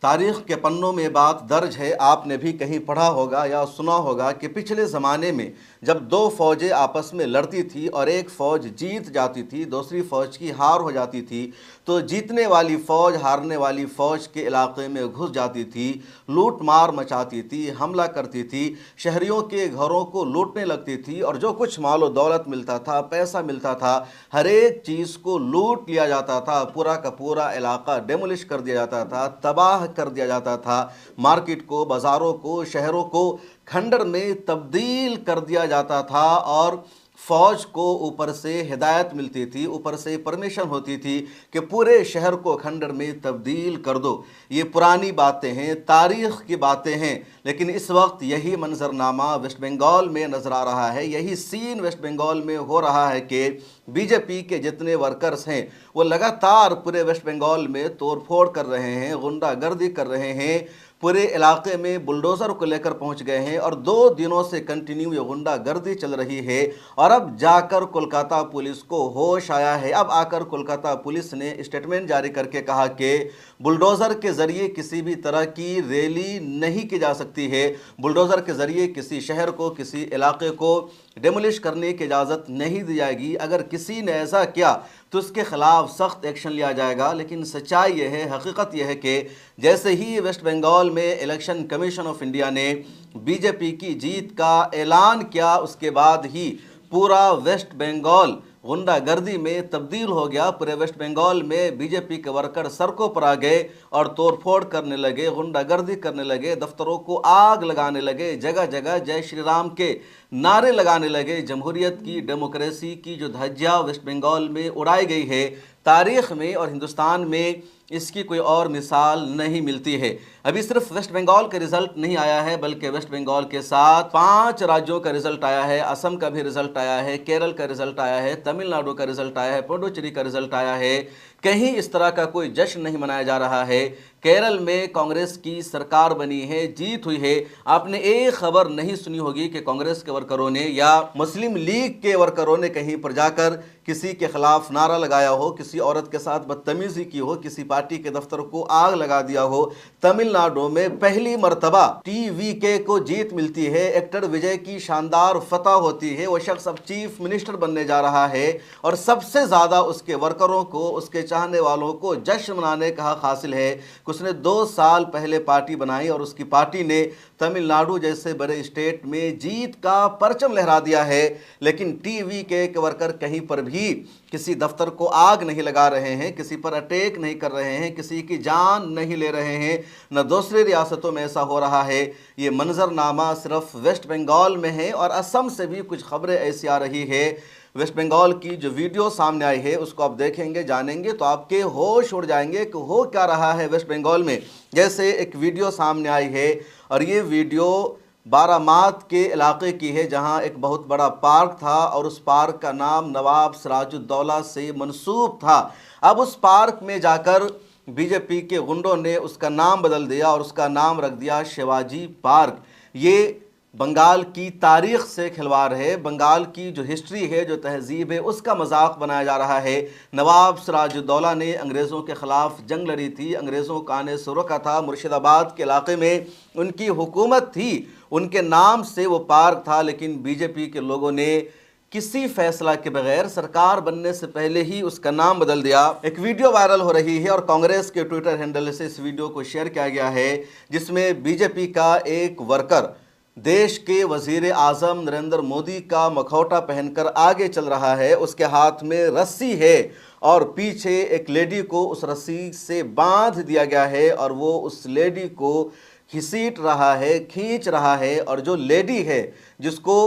तारीख के पन्नों में बात दर्ज है, आपने भी कहीं पढ़ा होगा या सुना होगा कि पिछले ज़माने में जब दो फौजें आपस में लड़ती थी और एक फ़ौज जीत जाती थी, दूसरी फ़ौज की हार हो जाती थी, तो जीतने वाली फ़ौज हारने वाली फ़ौज के इलाके में घुस जाती थी, लूट मार मचाती थी, हमला करती थी, शहरियों के घरों को लूटने लगती थी और जो कुछ मालो दौलत मिलता था, पैसा मिलता था, हर एक चीज़ को लूट लिया जाता था। पूरा का पूरा इलाका डेमोलिश कर दिया जाता था, तबाह कर दिया जाता था। मार्केट को, बाज़ारों को, शहरों को खंडर में तब्दील कर दिया जाता था और फौज को ऊपर से हिदायत मिलती थी, ऊपर से परमिशन होती थी कि पूरे शहर को खंडर में तब्दील कर दो। ये पुरानी बातें हैं, तारीख़ की बातें हैं, लेकिन इस वक्त यही मंजरनामा वेस्ट बंगाल में नज़र आ रहा है। यही सीन वेस्ट बंगाल में हो रहा है कि बीजेपी के जितने वर्कर्स हैं वो लगातार पूरे वेस्ट बंगाल में तोड़फोड़ कर रहे हैं, गुंडागर्दी कर रहे हैं, पूरे इलाके में बुलडोज़र को लेकर पहुंच गए हैं और 2 दिनों से कंटिन्यू ये गुंडागर्दी चल रही है। और अब जाकर कोलकाता पुलिस को होश आया है। अब आकर कोलकाता पुलिस ने स्टेटमेंट जारी करके कहा कि बुलडोज़र के ज़रिए किसी भी तरह की रैली नहीं की जा सकती है, बुलडोज़र के ज़रिए किसी शहर को, किसी इलाके को डेमोलिश करने की इजाज़त नहीं दी जाएगी। अगर किसी ने ऐसा किया तो उसके ख़िलाफ़ सख्त एक्शन लिया जाएगा। लेकिन सच्चाई यह है, हकीकत यह है कि जैसे ही वेस्ट बंगाल में इलेक्शन कमीशन ऑफ इंडिया ने बीजेपी की जीत का ऐलान किया, उसके बाद ही पूरा वेस्ट बंगाल गुंडागर्दी में तब्दील हो गया। पूरे वेस्ट बंगाल में बीजेपी के वर्कर सड़कों पर आ गए और तोड़फोड़ करने लगे, गुंडागर्दी करने लगे, दफ्तरों को आग लगाने लगे, जगह जगह जय श्री राम के नारे लगाने लगे। जमहूरियत की, डेमोक्रेसी की जो धज्जियाँ वेस्ट बंगाल में उड़ाई गई है, तारीख़ में और हिंदुस्तान में इसकी कोई और मिसाल नहीं मिलती है। अभी सिर्फ वेस्ट बंगाल का रिजल्ट नहीं आया है, बल्कि वेस्ट बंगाल के साथ 5 राज्यों का रिजल्ट आया है, असम का भी रिजल्ट आया है, केरल का रिजल्ट आया है, तमिलनाडु का रिजल्ट आया है, पुडुचेरी का रिजल्ट आया है। कहीं इस तरह का कोई जश्न नहीं मनाया जा रहा है। केरल में कांग्रेस की सरकार बनी है, जीत हुई है। आपने एक खबर नहीं सुनी होगी कि कांग्रेस के वर्करों ने या मुस्लिम लीग के वर्करों ने कहीं पर जाकर किसी के खिलाफ नारा लगाया हो, किसी औरत के साथ बदतमीजी की हो, किसी पार्टी के दफ्तर को आग लगा दिया हो। तमिलनाडु में पहली मर्तबा टीवीके को जीत मिलती है, एक्टर विजय की शानदार फतह होती है, वो शख्स अब चीफ मिनिस्टर बनने जा रहा है और सबसे ज़्यादा उसके वर्करों को, उसके चाहने वालों को जश्न मनाने का हक हासिल है। उसने 2 साल पहले पार्टी बनाई और उसकी पार्टी ने तमिलनाडु जैसे बड़े स्टेट में जीत का परचम लहरा दिया है। लेकिन टीवीके के वर्कर कहीं पर भी किसी दफ्तर को आग नहीं लगा रहे हैं, किसी पर अटैक नहीं कर रहे हैं, किसी की जान नहीं ले रहे हैं। न दूसरी रियासतों में ऐसा हो रहा है। ये मंजरनामा सिर्फ वेस्ट बंगाल में है और असम से भी कुछ खबरें ऐसी आ रही है। वेस्ट बंगाल की जो वीडियो सामने आई है उसको आप देखेंगे, जानेंगे तो आपके होश उड़ जाएंगे कि हो क्या रहा है वेस्ट बंगाल में। जैसे एक वीडियो सामने आई है और ये वीडियो बारामात के इलाके की है, जहां एक बहुत बड़ा पार्क था और उस पार्क का नाम नवाब सिराजुद्दौला से मंसूब था। अब उस पार्क में जाकर बीजेपी के गुंडों ने उसका नाम बदल दिया और उसका नाम रख दिया शिवाजी पार्क। ये बंगाल की तारीख़ से खिलवाड़ है, बंगाल की जो हिस्ट्री है, जो तहजीब है, उसका मजाक बनाया जा रहा है। नवाब सिराजुद्दौला ने अंग्रेज़ों के ख़िलाफ़ जंग लड़ी थी, अंग्रेज़ों का आने से रोका था, मुर्शिदाबाद के इलाके में उनकी हुकूमत थी, उनके नाम से वो पार्क था। लेकिन बीजेपी के लोगों ने किसी फैसला के बगैर सरकार बनने से पहले ही उसका नाम बदल दिया। एक वीडियो वायरल हो रही है और कांग्रेस के ट्विटर हैंडल से इस वीडियो को शेयर किया गया है, जिसमें बीजेपी का एक वर्कर देश के वजीर आज़म नरेंद्र मोदी का मखौटा पहनकर आगे चल रहा है। उसके हाथ में रस्सी है और पीछे एक लेडी को उस रस्सी से बांध दिया गया है और वो उस लेडी को घसीट रहा है, खींच रहा है। और जो लेडी है, जिसको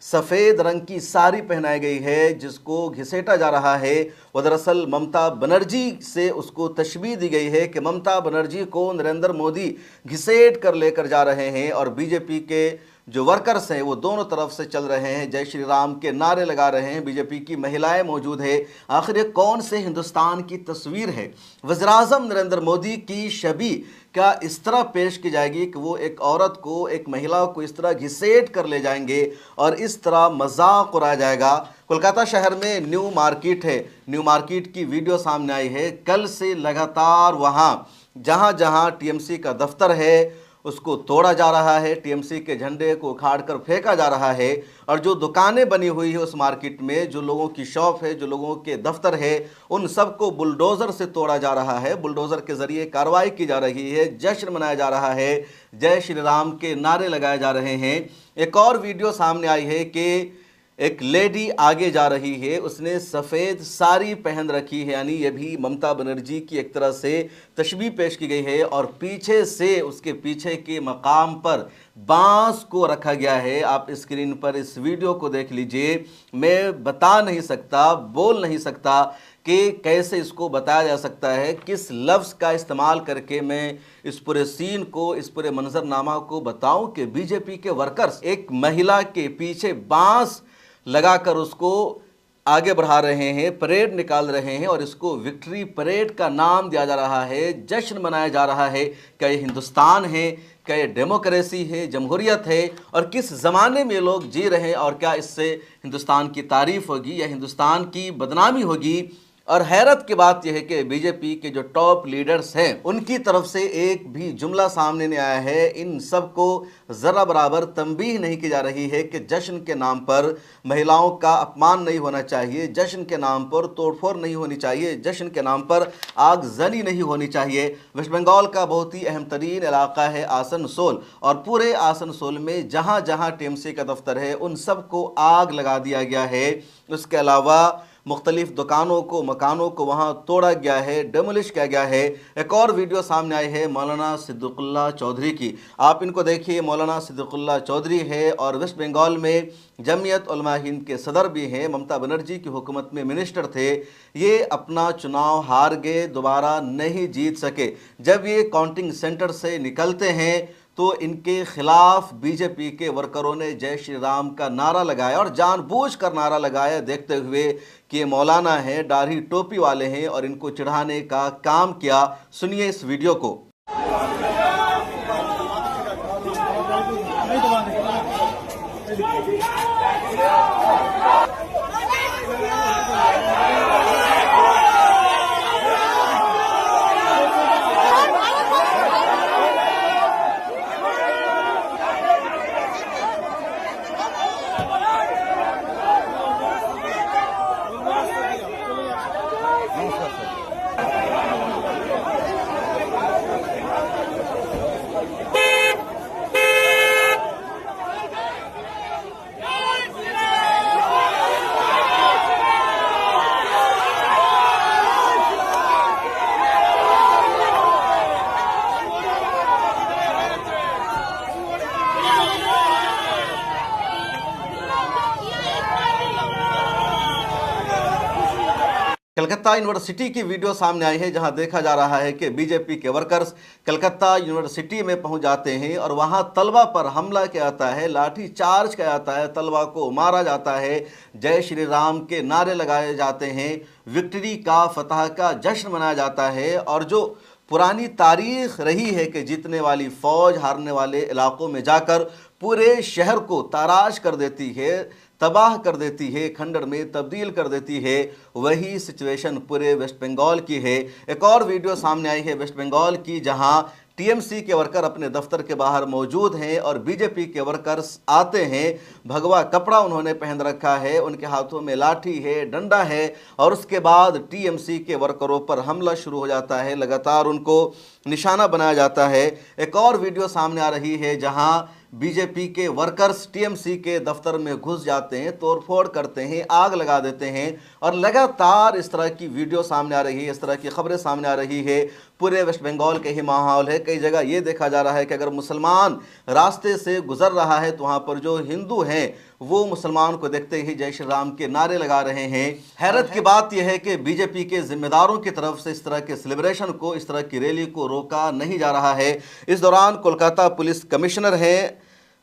सफ़ेद रंग की साड़ी पहनाई गई है, जिसको घसीटा जा रहा है, वो दरअसल ममता बनर्जी से उसको तशबीह दी गई है कि ममता बनर्जी को नरेंद्र मोदी घसीट कर लेकर जा रहे हैं। और बीजेपी के जो वर्कर्स हैं वो दोनों तरफ से चल रहे हैं, जय श्री राम के नारे लगा रहे हैं, बीजेपी की महिलाएं मौजूद है। आखिर ये कौन से हिंदुस्तान की तस्वीर है? वज़ीर-ए-आज़म नरेंद्र मोदी की छवि क्या इस तरह पेश की जाएगी कि वो एक औरत को, एक महिला को इस तरह घसीट कर ले जाएंगे और इस तरह मजाक उड़ाया जाएगा? कोलकाता शहर में न्यू मार्केट है, न्यू मार्केट की वीडियो सामने आई है। कल से लगातार वहाँ जहां जहां टीएमसी का दफ्तर है उसको तोड़ा जा रहा है, टीएमसी के झंडे को उखाड़ कर फेंका जा रहा है, और जो दुकानें बनी हुई है उस मार्केट में, जो लोगों की शॉप है, जो लोगों के दफ्तर है, उन सबको बुलडोज़र से तोड़ा जा रहा है। बुलडोज़र के ज़रिए कार्रवाई की जा रही है, जश्न मनाया जा रहा है, जय श्री राम के नारे लगाए जा रहे हैं। एक और वीडियो सामने आई है कि एक लेडी आगे जा रही है, उसने सफ़ेद साड़ी पहन रखी है, यानी ये भी ममता बनर्जी की एक तरह से तशबीह पेश की गई है, और पीछे से उसके पीछे के मकाम पर बांस को रखा गया है। आप स्क्रीन पर इस वीडियो को देख लीजिए। मैं बता नहीं सकता, बोल नहीं सकता कि कैसे इसको बताया जा सकता है, किस लफ्ज़ का इस्तेमाल करके मैं इस पूरे सीन को, इस पूरे मंजरनामा को बताऊं कि बीजेपी के वर्कर्स एक महिला के पीछे बांस लगाकर उसको आगे बढ़ा रहे हैं, परेड निकाल रहे हैं, और इसको विक्ट्री परेड का नाम दिया जा रहा है, जश्न मनाया जा रहा है। क्या ये हिंदुस्तान है? क्या ये डेमोक्रेसी है, जमहूरियत है? और किस ज़माने में लोग जी रहे हैं? और क्या इससे हिंदुस्तान की तारीफ़ होगी या हिंदुस्तान की बदनामी होगी? और हैरत की बात यह है कि बीजेपी के जो टॉप लीडर्स हैं उनकी तरफ से एक भी जुमला सामने नहीं आया है। इन सब को ज़रा बराबर तंबीह नहीं की जा रही है कि जश्न के नाम पर महिलाओं का अपमान नहीं होना चाहिए, जश्न के नाम पर तोड़फोड़ नहीं होनी चाहिए, जश्न के नाम पर आगजनी नहीं होनी चाहिए। वेस्ट बंगाल का बहुत ही अहम तरीन इलाका है आसनसोल, और पूरे आसनसोल में जहाँ जहाँ टीएमसी का दफ्तर है उन सबको आग लगा दिया गया है। उसके अलावा मुख्तलिफ दुकानों को, मकानों को वहाँ तोड़ा गया है, डेमोलिश किया गया है। एक और वीडियो सामने आई है मौलाना सिद्दीकुल्लाह चौधरी की, आप इनको देखिए। मौलाना सिद्दीकुल्लाह चौधरी है और वेस्ट बंगाल में जमीयत उलमा हिंद के सदर भी हैं, ममता बनर्जी की हुकूमत में मिनिस्टर थे। ये अपना चुनाव हार गए, दोबारा नहीं जीत सके। जब ये काउंटिंग सेंटर से निकलते हैं तो इनके खिलाफ बीजेपी के वर्करों ने जय श्री राम का नारा लगाया, और जानबूझकर नारा लगाया, देखते हुए कि ये मौलाना है, दाढ़ी टोपी वाले हैं, और इनको चिढ़ाने का काम किया। सुनिए इस वीडियो को। कलकत्ता यूनिवर्सिटी की वीडियो सामने आई है, जहां देखा जा रहा है कि बीजेपी के वर्कर्स कलकत्ता यूनिवर्सिटी में पहुंच जाते हैं और वहां तलबा पर हमला किया जाता है, लाठी चार्ज किया जाता है, तलबा को मारा जाता है, जय श्री राम के नारे लगाए जाते हैं, विक्ट्री का, फतह का जश्न मनाया जाता है। और जो पुरानी तारीख रही है कि जीतने वाली फ़ौज हारने वाले इलाकों में जाकर पूरे शहर को ताराश कर देती है, तबाह कर देती है, खंडर में तब्दील कर देती है, वही सिचुएशन पूरे वेस्ट बंगाल की है। एक और वीडियो सामने आई है वेस्ट बंगाल की, जहां टीएमसी के वर्कर अपने दफ्तर के बाहर मौजूद हैं और बीजेपी के वर्कर्स आते हैं। भगवा कपड़ा उन्होंने पहन रखा है, उनके हाथों में लाठी है, डंडा है, और उसके बाद टीएमसी के वर्करों पर हमला शुरू हो जाता है, लगातार उनको निशाना बनाया जाता है। एक और वीडियो सामने आ रही है जहां बीजेपी के वर्कर्स टीएमसी के दफ्तर में घुस जाते हैं, तोड़फोड़ करते हैं, आग लगा देते हैं, और लगातार इस तरह की वीडियो सामने आ रही है, इस तरह की खबरें सामने आ रही है। पूरे वेस्ट बंगाल के ही माहौल है। कई जगह ये देखा जा रहा है कि अगर मुसलमान रास्ते से गुजर रहा है तो वहाँ पर जो हिंदू हैं वो मुसलमान को देखते ही जय श्री राम के नारे लगा रहे हैं। हैरत की बात यह है कि बीजेपी के जिम्मेदारों की तरफ से इस तरह के सेलिब्रेशन को, इस तरह की रैली को रोका नहीं जा रहा है। इस दौरान कोलकाता पुलिस कमिश्नर हैं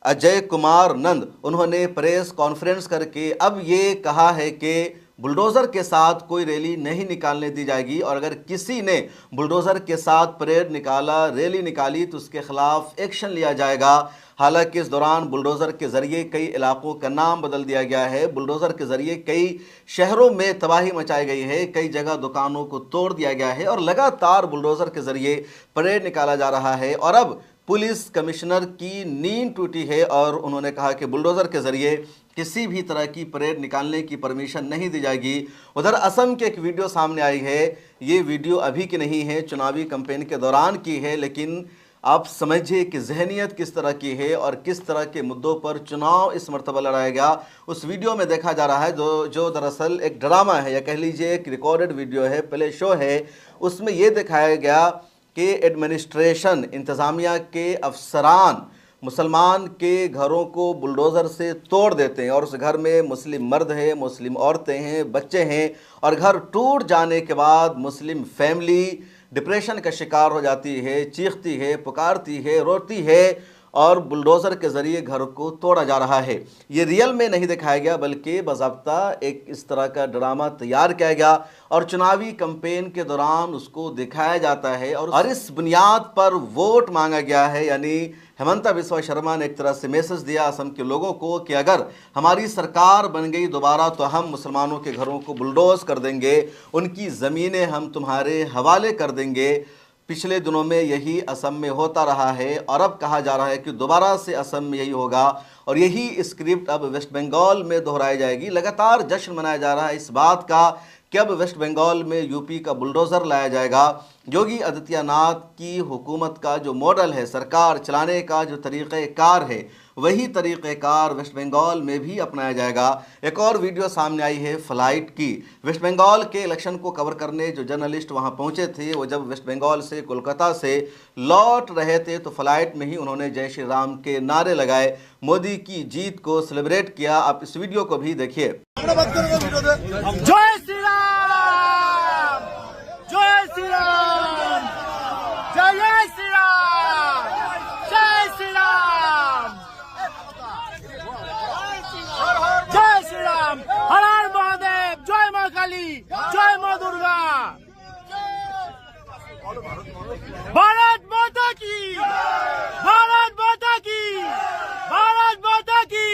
अजय कुमार नंद, उन्होंने प्रेस कॉन्फ्रेंस करके अब ये कहा है कि बुलडोज़र के साथ कोई रैली नहीं निकालने दी जाएगी और अगर किसी ने बुलडोज़र के साथ परेड निकाला, रैली निकाली तो उसके खिलाफ एक्शन लिया जाएगा। हालांकि इस दौरान बुलडोज़र के ज़रिए कई इलाकों का नाम बदल दिया गया है, बुलडोज़र के ज़रिए कई शहरों में तबाही मचाई गई है, कई जगह दुकानों को तोड़ दिया गया है और लगातार बुलडोज़र के ज़रिए परेड निकाला जा रहा है। और अब पुलिस कमिश्नर की नींद टूटी है और उन्होंने कहा कि बुलडोज़र के ज़रिए किसी भी तरह की परेड निकालने की परमिशन नहीं दी जाएगी। उधर असम की एक वीडियो सामने आई है, ये वीडियो अभी की नहीं है, चुनावी कैंपेन के दौरान की है, लेकिन आप समझिए कि जहनीत किस तरह की है और किस तरह के मुद्दों पर चुनाव इस मरतबा लड़ाया गया। उस वीडियो में देखा जा रहा है जो दरअसल एक ड्रामा है या कह लीजिए एक रिकॉर्डेड वीडियो है, प्ले शो है। उसमें ये दिखाया गया कि एडमिनिस्ट्रेशन, इंतज़ामिया के अफसरान मुसलमान के घरों को बुलडोज़र से तोड़ देते हैं और उस घर में मुस्लिम मर्द हैं, मुस्लिम औरतें हैं, बच्चे हैं और घर टूट जाने के बाद मुस्लिम फैमिली डिप्रेशन का शिकार हो जाती है, चीखती है, पुकारती है, रोती है और बुलडोज़र के ज़रिए घर को तोड़ा जा रहा है। ये रियल में नहीं दिखाया गया बल्कि बाज़ाब्ता एक इस तरह का ड्रामा तैयार किया गया और चुनावी कैंपेन के दौरान उसको दिखाया जाता है और इस बुनियाद पर वोट मांगा गया है। यानी हेमंता बिस्वा शर्मा ने एक तरह से मैसेज दिया असम के लोगों को कि अगर हमारी सरकार बन गई दोबारा तो हम मुसलमानों के घरों को बुलडोज़ कर देंगे, उनकी ज़मीनें हम तुम्हारे हवाले कर देंगे। पिछले दिनों में यही असम में होता रहा है और अब कहा जा रहा है कि दोबारा से असम में यही होगा और यही स्क्रिप्ट अब वेस्ट बंगाल में दोहराई जाएगी। लगातार जश्न मनाया जा रहा है इस बात का कि अब वेस्ट बंगाल में यूपी का बुलडोज़र लाया जाएगा। योगी आदित्यनाथ की हुकूमत का जो मॉडल है, सरकार चलाने का जो तरीक़ेकार है, वही तरीक़ेकार वेस्ट बंगाल में भी अपनाया जाएगा। एक और वीडियो सामने आई है फ्लाइट की। वेस्ट बंगाल के इलेक्शन को कवर करने जो जर्नलिस्ट वहां पहुंचे थे, वो जब वेस्ट बंगाल से कोलकाता से लौट रहे थे तो फ्लाइट में ही उन्होंने जय श्री राम के नारे लगाए, मोदी की जीत को सेलिब्रेट किया। आप इस वीडियो को भी देखिए। जय श्री राम, जय श्री राम, जय श्री राम, जय श्री राम, जय श्री राम, हर हर महादेव, जय मां काली, जय मां दुर्गा, भारत माता की, भारत माता की, भारत माता की।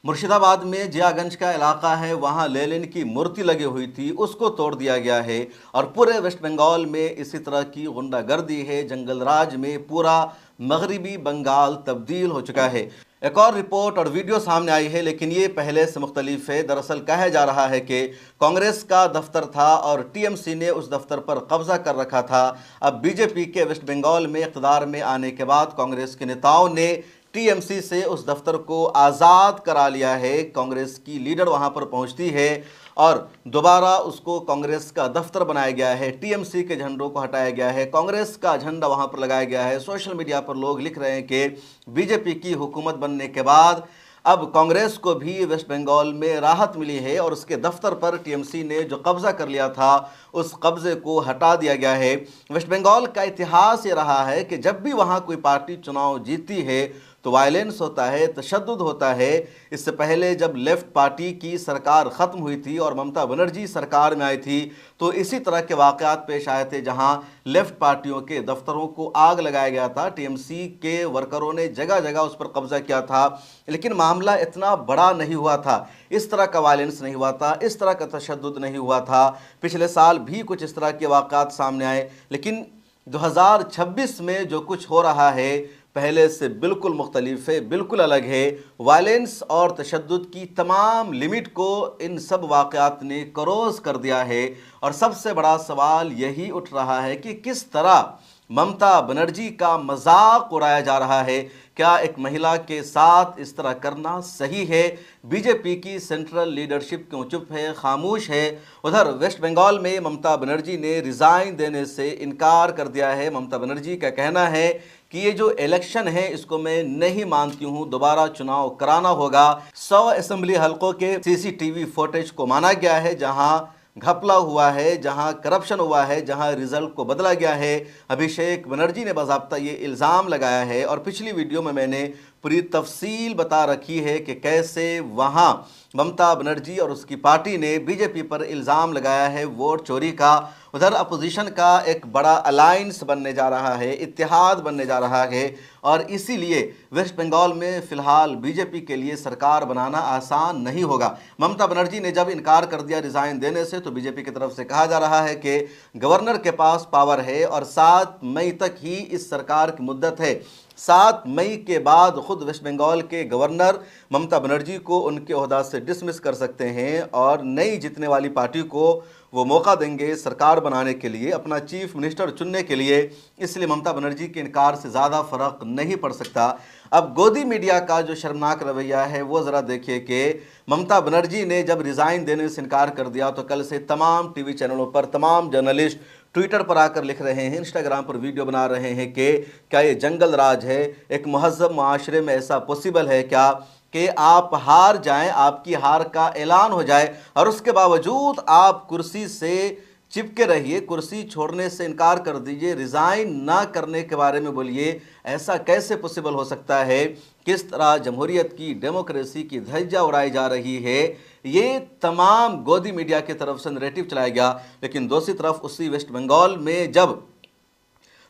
मुर्शिदाबाद में जियागंज का इलाका है, वहां लेनिन की मूर्ति लगी हुई थी, उसको तोड़ दिया गया है और पूरे वेस्ट बंगाल में इसी तरह की गुंडागर्दी है। जंगल राज में पूरा मगरिबी बंगाल तब्दील हो चुका है। एक और रिपोर्ट और वीडियो सामने आई है, लेकिन ये पहले से मुख्तलिफ है। दरअसल कहा जा रहा है कि कांग्रेस का दफ्तर था और टीएमसी ने उस दफ्तर पर कब्जा कर रखा था। अब बीजेपी के वेस्ट बंगाल में इक़्तिदार में आने के बाद कांग्रेस के नेताओं ने टीएमसी से उस दफ्तर को आज़ाद करा लिया है। कांग्रेस की लीडर वहां पर पहुंचती है और दोबारा उसको कांग्रेस का दफ्तर बनाया गया है। टीएमसी के झंडों को हटाया गया है, कांग्रेस का झंडा वहां पर लगाया गया है। सोशल मीडिया पर लोग लिख रहे हैं कि बीजेपी की हुकूमत बनने के बाद अब कांग्रेस को भी वेस्ट बंगाल में राहत मिली है और उसके दफ्तर पर टीएमसी ने जो कब्जा कर लिया था उस कब्जे को हटा दिया गया है। वेस्ट बंगाल का इतिहास ये रहा है कि जब भी वहाँ कोई पार्टी चुनाव जीतती है तो वायलेंस होता है, तशद्दुद होता है। इससे पहले जब लेफ्ट पार्टी की सरकार ख़त्म हुई थी और ममता बनर्जी सरकार में आई थी तो इसी तरह के वाक़यात पेश आए थे जहां लेफ्ट पार्टियों के दफ्तरों को आग लगाया गया था। टीएमसी के वर्करों ने जगह जगह उस पर कब्जा किया था, लेकिन मामला इतना बड़ा नहीं हुआ था, इस तरह का वायलेंस नहीं हुआ था, इस तरह का तशद्दुद नहीं हुआ था। पिछले साल भी कुछ इस तरह के वाक़यात सामने आए, लेकिन 2026 में जो कुछ हो रहा है पहले से बिल्कुल मुख्तलिफ है, बिल्कुल अलग है। वायलेंस और तशद्दुद की तमाम लिमिट को इन सब वाक़यात ने क्रॉस कर दिया है और सबसे बड़ा सवाल यही उठ रहा है कि किस तरह ममता बनर्जी का मजाक उड़ाया जा रहा है। क्या एक महिला के साथ इस तरह करना सही है? बीजेपी की सेंट्रल लीडरशिप क्यों चुप है, खामोश है? उधर वेस्ट बंगाल में ममता बनर्जी ने रिज़ाइन देने से इनकार कर दिया है। ममता बनर्जी का कहना है कि ये जो इलेक्शन है इसको मैं नहीं मानती हूँ, दोबारा चुनाव कराना होगा। 100 असेंबली हलकों के सीसीटीवी फुटेज को माना गया है जहां घपला हुआ है, जहां करप्शन हुआ है, जहां रिजल्ट को बदला गया है। अभिषेक बनर्जी ने बाज़ाब्ता ये इल्ज़ाम लगाया है और पिछली वीडियो में मैंने पूरी तफसील बता रखी है कि कैसे वहाँ ममता बनर्जी और उसकी पार्टी ने बीजेपी पर इल्ज़ाम लगाया है वोट चोरी का। उधर अपोजिशन का एक बड़ा अलायंस बनने जा रहा है, इत्तेहाद बनने जा रहा है और इसीलिए वेस्ट बंगाल में फ़िलहाल बीजेपी के लिए सरकार बनाना आसान नहीं होगा। ममता बनर्जी ने जब इनकार कर दिया रिज़ाइन देने से तो बीजेपी की तरफ से कहा जा रहा है कि गवर्नर के पास पावर है और 7 मई तक ही इस सरकार की मुद्दत है। 7 मई के बाद खुद वेस्ट बंगाल के गवर्नर ममता बनर्जी को उनके ओहदा से डिसमिस कर सकते हैं और नई जीतने वाली पार्टी को वो मौका देंगे सरकार बनाने के लिए, अपना चीफ मिनिस्टर चुनने के लिए। इसलिए ममता बनर्जी के इनकार से ज़्यादा फ़र्क नहीं पड़ सकता। अब गोदी मीडिया का जो शर्मनाक रवैया है वो ज़रा देखिए कि ममता बनर्जी ने जब रिज़ाइन देने से इनकार कर दिया तो कल से तमाम टीवी चैनलों पर तमाम जर्नलिस्ट ट्विटर पर आकर लिख रहे हैं, इंस्टाग्राम पर वीडियो बना रहे हैं कि क्या ये जंगल राज है? एक महज़ब माशरे में ऐसा पॉसिबल है क्या कि आप हार जाएं, आपकी हार का ऐलान हो जाए और उसके बावजूद आप कुर्सी से चिपके रहिए, कुर्सी छोड़ने से इनकार कर दीजिए, रिज़ाइन ना करने के बारे में बोलिए। ऐसा कैसे पॉसिबल हो सकता है? किस तरह जमहूरियत की, डेमोक्रेसी की धज्जियां उड़ाई जा रही है? ये तमाम गोदी मीडिया की तरफ से नैरेटिव चलाया गया। लेकिन दूसरी तरफ उसी वेस्ट बंगाल में जब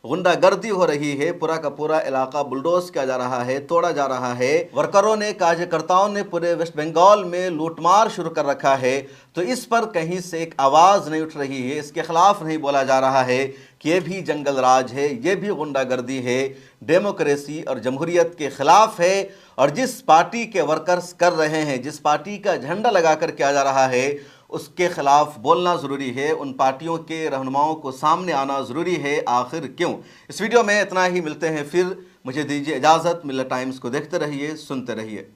गुंडागर्दी हो रही है, पूरा का पूरा इलाका बुलडोज किया जा रहा है, तोड़ा जा रहा है, वर्करों ने, कार्यकर्ताओं ने पूरे वेस्ट बंगाल में लूटमार शुरू कर रखा है, तो इस पर कहीं से एक आवाज़ नहीं उठ रही है, इसके खिलाफ नहीं बोला जा रहा है कि ये भी जंगल राज है, ये भी गुंडागर्दी है, डेमोक्रेसी और जमहूरियत के ख़िलाफ़ है। और जिस पार्टी के वर्कर्स कर रहे हैं, जिस पार्टी का झंडा लगा कर किया जा रहा है, उसके ख़िलाफ़ बोलना ज़रूरी है, उन पार्टियों के रहनुमाओं को सामने आना ज़रूरी है। आखिर क्यों? इस वीडियो में इतना ही, मिलते हैं फिर। मुझे दीजिए इजाज़त। मिल्लत टाइम्स को देखते रहिए, सुनते रहिए।